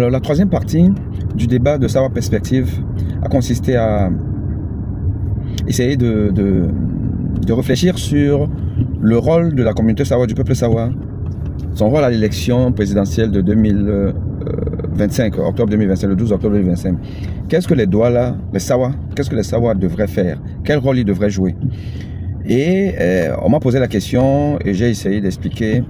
Alors la troisième partie du débat de Sawa Perspective a consisté à essayer de réfléchir sur le rôle de la communauté Sawa, du peuple Sawa, son rôle à l'élection présidentielle de 2025, octobre 2025, le 12 octobre 2025. Qu'est-ce que les Douala, les Sawa, qu'est-ce que les Sawa devraient faire? Quel rôle ils devraient jouer? Et on m'a posé la question et j'ai essayé d'expliquer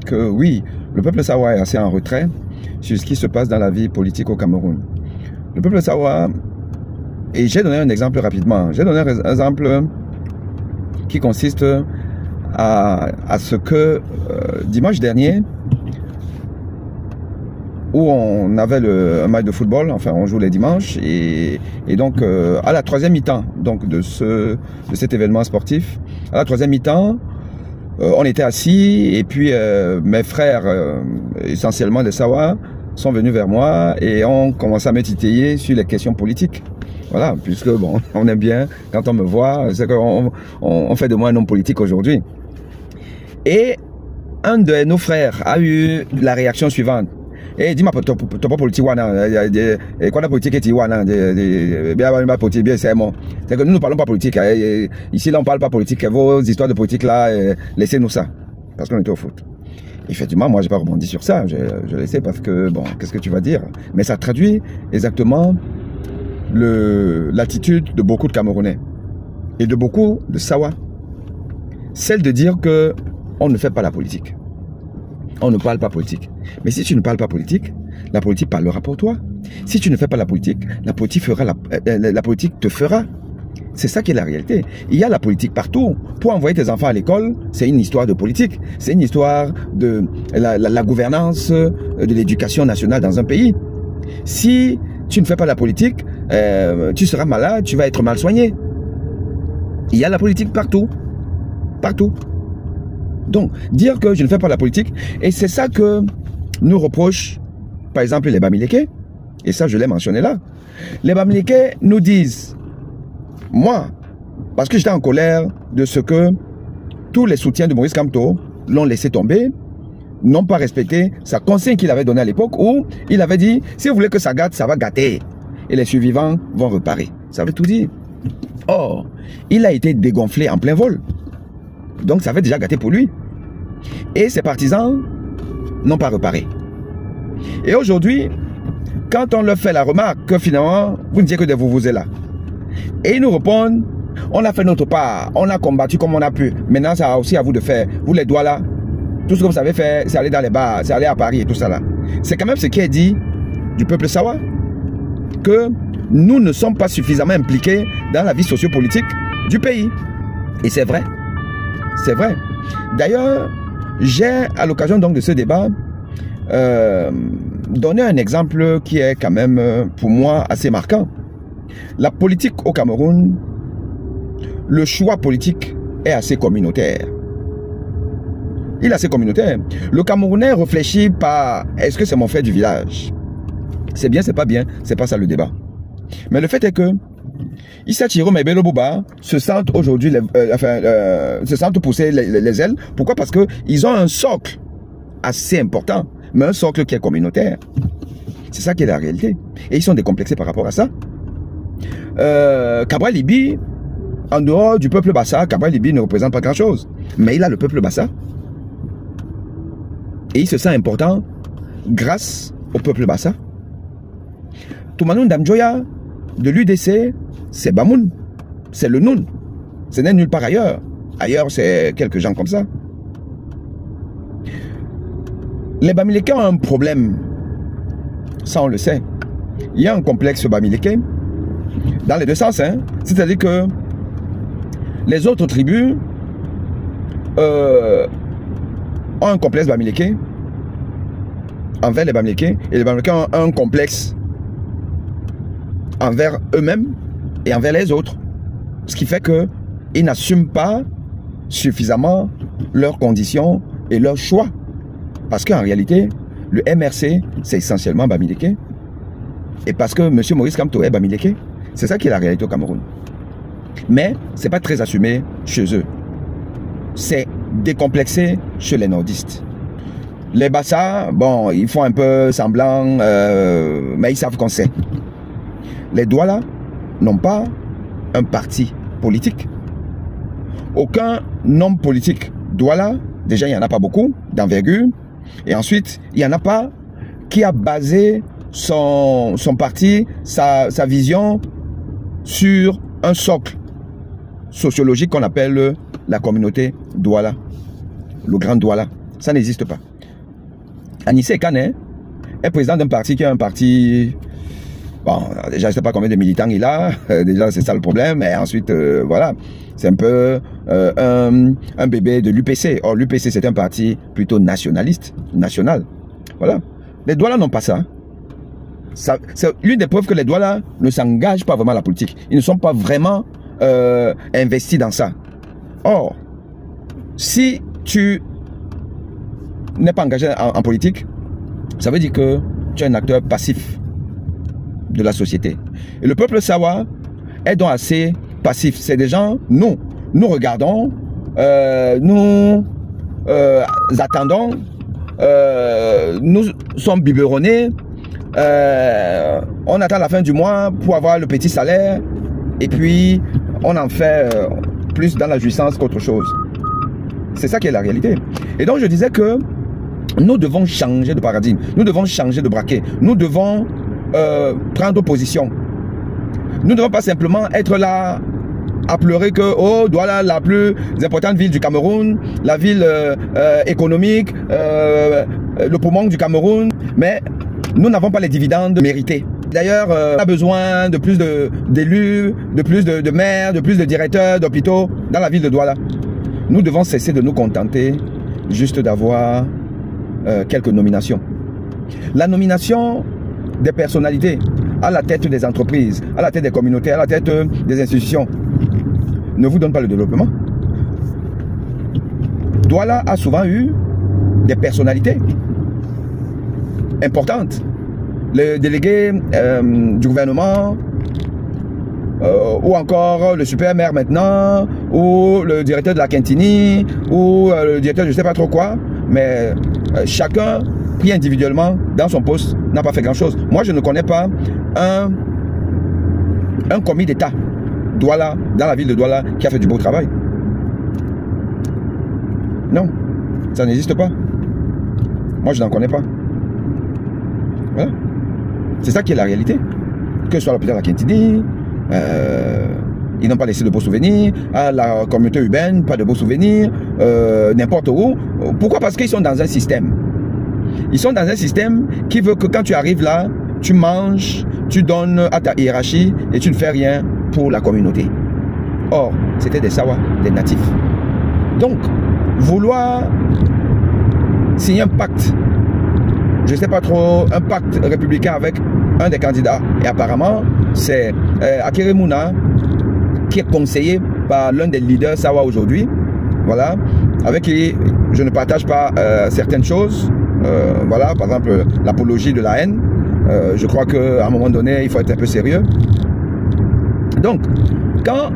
que oui, le peuple Sawa est assez en retrait sur ce qui se passe dans la vie politique au Cameroun. Le peuple Sawa, et j'ai donné un exemple rapidement, j'ai donné un exemple qui consiste à ce que dimanche dernier, où on avait un match de football, enfin on joue les dimanches, et donc à la troisième mi-temps donc de cet événement sportif, à la troisième mi-temps, on était assis, et puis mes frères, essentiellement des Sawa, sont venus vers moi et ont commencé à me titiller sur les questions politiques. Voilà, puisque bon, on aime bien, quand on me voit, c'est qu'on fait de moi un homme politique aujourd'hui. Et un de nos frères a eu la réaction suivante. Et dis-moi, tu n'as pas politique, quoi la politique est wana, bien politique, bien c'est bon. C'est que nous ne parlons pas politique. Ici, là, on ne parle pas politique. Vos histoires de politique, là, laissez-nous ça. Parce qu'on était au foot. Effectivement, moi, je n'ai pas rebondi sur ça. Je laissais parce que, bon, qu'est-ce que tu vas dire? Mais ça traduit exactement l'attitude de beaucoup de Camerounais et de beaucoup de Sawa. Celle de dire que on ne fait pas la politique. On ne parle pas politique. Mais si tu ne parles pas politique, la politique parlera pour toi. Si tu ne fais pas la politique la politique te fera. C'est ça qui est la réalité. Il y a la politique partout. Pour envoyer tes enfants à l'école, c'est une histoire de politique. C'est une histoire de la gouvernance, de l'éducation nationale dans un pays. Si tu ne fais pas la politique, tu seras malade, tu vas être mal soigné. Il y a la politique partout. Partout. Donc, dire que je ne fais pas la politique, et c'est ça que nous reprochent, par exemple, les Bamileke, et ça je l'ai mentionné là. Les Bamileke nous disent, moi, parce que j'étais en colère de ce que tous les soutiens de Maurice Kamto l'ont laissé tomber, n'ont pas respecté sa consigne qu'il avait donnée à l'époque, où il avait dit, si vous voulez que ça gâte, ça va gâter, et les survivants vont reparer. Ça veut tout dire. Or, il a été dégonflé en plein vol. Donc ça avait déjà gâté pour lui. Et ses partisans n'ont pas reparé. Et aujourd'hui, quand on leur fait la remarque que finalement, vous ne dites que de vous êtes là. Et ils nous répondent, on a fait notre part, on a combattu comme on a pu. Maintenant, ça a aussi à vous de faire. Vous les doigts là, tout ce que vous savez faire, c'est aller dans les bars, c'est aller à Paris et tout ça là. C'est quand même ce qui est dit du peuple Sawa, que nous ne sommes pas suffisamment impliqués dans la vie sociopolitique du pays. Et c'est vrai. C'est vrai. D'ailleurs, j'ai, à l'occasion donc de ce débat, donné un exemple qui est quand même, pour moi, assez marquant. La politique au Cameroun, le choix politique est assez communautaire. Il est assez communautaire. Le Camerounais réfléchit par, est-ce que c'est mon frère du village? C'est bien, c'est pas bien, c'est pas ça le débat. Mais le fait est que Issa Chirom et Bello Bouba se sentent aujourd'hui, se sentent pousser les ailes. Pourquoi? Parce qu'ils ont un socle assez important, mais un socle qui est communautaire. C'est ça qui est la réalité. Et ils sont décomplexés par rapport à ça. Cabral Libi, en dehors du peuple Bassa, Cabral Libi ne représente pas grand-chose. Mais il a le peuple Bassa. Et il se sent important grâce au peuple Bassa. Toumanoun Damjoya, de l'UDC, c'est Bamoun, c'est le Noun. Ce n'est nulle part ailleurs. Ailleurs, c'est quelques gens comme ça. Les Bamileke ont un problème. Ça, on le sait. Il y a un complexe Bamileke dans les deux sens. Hein. C'est-à-dire que les autres tribus ont un complexe Bamileke envers les Bamileke. Et les Bamileke ont un complexe envers eux-mêmes et envers les autres. Ce qui fait qu'ils n'assument pas suffisamment leurs conditions et leurs choix. Parce qu'en réalité, le MRC, c'est essentiellement Bamileke. Et parce que M. Maurice Kamto est Bamileke, c'est ça qui est la réalité au Cameroun. Mais ce n'est pas très assumé chez eux. C'est décomplexé chez les nordistes. Les Bassa, bon, ils font un peu semblant, mais ils savent qu'on sait. Les Douala n'ont pas un parti politique. Aucun homme politique Douala, déjà il n'y en a pas beaucoup d'envergure, et ensuite il n'y en a pas qui a basé son parti, sa vision sur un socle sociologique qu'on appelle la communauté Douala, le grand Douala. Ça n'existe pas. Anissé Kane est président d'un parti qui est un parti... Bon, déjà, je ne sais pas combien de militants il a. Déjà, c'est ça le problème. Et ensuite, voilà, c'est un peu un bébé de l'UPC. Or, l'UPC, c'est un parti plutôt nationaliste, national. Voilà. Les Douala n'ont pas ça. C'est l'une des preuves que les Douala ne s'engagent pas vraiment à la politique. Ils ne sont pas vraiment investis dans ça. Or, si tu n'es pas engagé en politique, ça veut dire que tu es un acteur passif de la société. Et le peuple Sawa est donc assez passif. C'est des gens, nous regardons, nous attendons, nous sommes biberonnés, on attend la fin du mois pour avoir le petit salaire et puis on en fait plus dans la jouissance qu'autre chose. C'est ça qui est la réalité. Et donc je disais que nous devons changer de paradigme, nous devons changer de braquet, nous devons prendre position. Nous ne devons pas simplement être là à pleurer que oh, Douala, la plus importante ville du Cameroun, la ville économique, le poumon du Cameroun, mais nous n'avons pas les dividendes mérités. D'ailleurs, on a besoin de plus d'élus, de plus de maires, de plus de directeurs d'hôpitaux dans la ville de Douala. Nous devons cesser de nous contenter juste d'avoir quelques nominations. La nomination des personnalités à la tête des entreprises, à la tête des communautés, à la tête des institutions ne vous donne pas le développement. Douala a souvent eu des personnalités importantes. Le délégué du gouvernement, ou encore le super maire maintenant, ou le directeur de la Quintini, ou le directeur de je ne sais pas trop quoi, mais chacun pris individuellement dans son poste n'a pas fait grand chose. Moi je ne connais pas un commis d'État Douala, dans la ville de Douala, qui a fait du beau travail. Non, ça n'existe pas. Moi je n'en connais pas. Voilà. C'est ça qui est la réalité. Que ce soit l'hôpital de la Quintini, ils n'ont pas laissé de beaux souvenirs, à la communauté urbaine, pas de beaux souvenirs, n'importe où. Pourquoi? Parce qu'ils sont dans un système. Ils sont dans un système qui veut que quand tu arrives là, tu manges, tu donnes à ta hiérarchie et tu ne fais rien pour la communauté. Or, c'était des Sawa, des natifs. Donc, vouloir signer un pacte, je ne sais pas trop, un pacte républicain avec un des candidats, et apparemment, c'est Akere Mouna, qui est conseillé par l'un des leaders Sawa aujourd'hui, voilà, avec qui je ne partage pas certaines choses, voilà, par exemple l'apologie de la haine. Je crois qu'à un moment donné, il faut être un peu sérieux. Donc, quand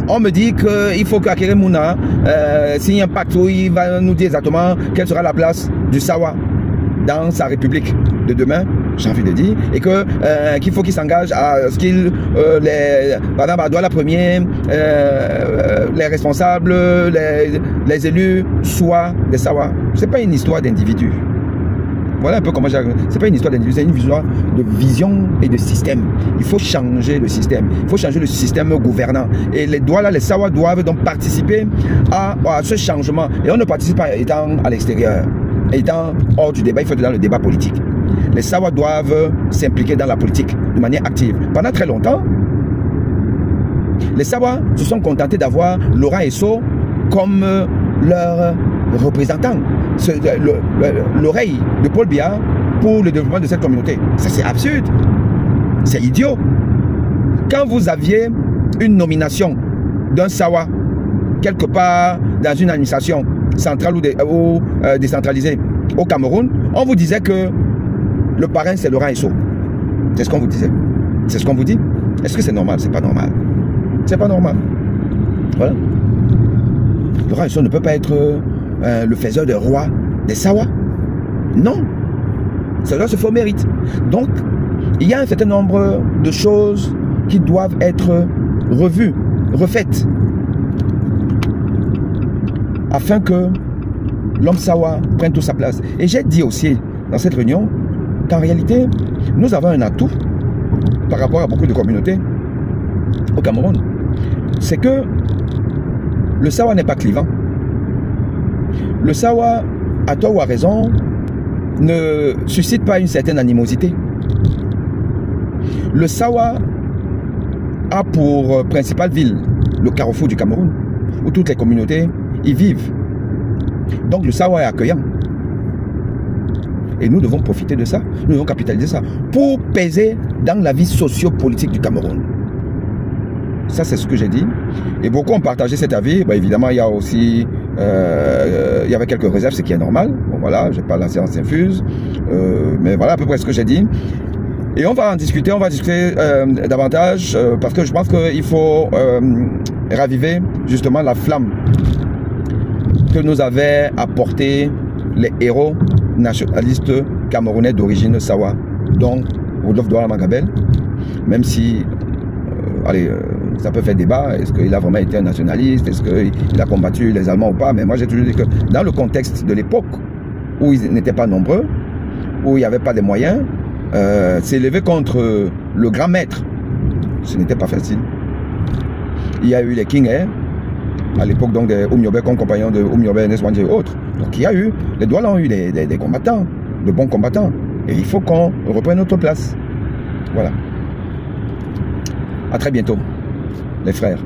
on me dit qu'il faut qu'Akere Mouna signe un pacte où il va nous dire exactement quelle sera la place du Sawa dans sa république de demain, j'ai envie de dire, et que qu'il faut qu'il s'engage à ce qu'il, par exemple, à Douala Premier, les responsables, les élus soient des Sawa. C'est pas une histoire d'individu. Voilà un peu comment j'ai... C'est pas une histoire d'individu, c'est une histoire de vision et de système. Il faut changer le système. Il faut changer le système gouvernant. Et les Douala, les Sawa doivent donc participer à ce changement. Et on ne participe pas étant à l'extérieur, étant hors du débat, il faut être dans le débat politique. Les Sawa doivent s'impliquer dans la politique de manière active. Pendant très longtemps, les Sawa se sont contentés d'avoir Laurent Esso comme leur représentant, l'oreille de Paul Biya pour le développement de cette communauté. Ça, c'est absurde. C'est idiot. Quand vous aviez une nomination d'un Sawa quelque part dans une administration centrale ou décentralisée au Cameroun, on vous disait que le parrain, c'est Laurent Esso. C'est ce qu'on vous disait. C'est ce qu'on vous dit. Est-ce que c'est normal? C'est pas normal. C'est pas normal. Voilà. Laurent Esso ne peut pas être le faiseur de roi des Sawa. Non. Cela se fait au mérite. Donc, il y a un certain nombre de choses qui doivent être revues, refaites, afin que l'homme Sawa prenne toute sa place. Et j'ai dit aussi dans cette réunion qu'en réalité, nous avons un atout par rapport à beaucoup de communautés au Cameroun. C'est que le Sawa n'est pas clivant. Le Sawa, à tort ou à raison, ne suscite pas une certaine animosité. Le Sawa a pour principale ville le carrefour du Cameroun, où toutes les communautés y vivent. Donc le Sawa est accueillant. Et nous devons profiter de ça, nous devons capitaliser ça, pour peser dans la vie socio-politique du Cameroun. Ça, c'est ce que j'ai dit. Et beaucoup ont partagé cet avis. Ben, évidemment, il y a aussi... il y avait quelques réserves, ce qui est normal. Bon, voilà, je n'ai pas la séance infuse. Mais voilà à peu près ce que j'ai dit. Et on va en discuter, davantage, parce que je pense qu'il faut raviver justement la flamme que nous avaient apporté les héros nationalistes camerounais d'origine Sawa, dont Rodolphe Douala Mangabel, même si, ça peut faire débat, est-ce qu'il a vraiment été un nationaliste, est-ce qu'il a combattu les Allemands ou pas, mais moi j'ai toujours dit que dans le contexte de l'époque, où ils n'étaient pas nombreux, où il n'y avait pas de moyens, s'élever contre le grand maître, ce n'était pas facile. Il y a eu les King Air, à l'époque donc des Oumyobé comme compagnons de Oumyobé, Neswanje et autres. Donc il y a eu, les Douala ont eu des combattants, de bons combattants. Et il faut qu'on reprenne notre place. Voilà. À très bientôt, les frères.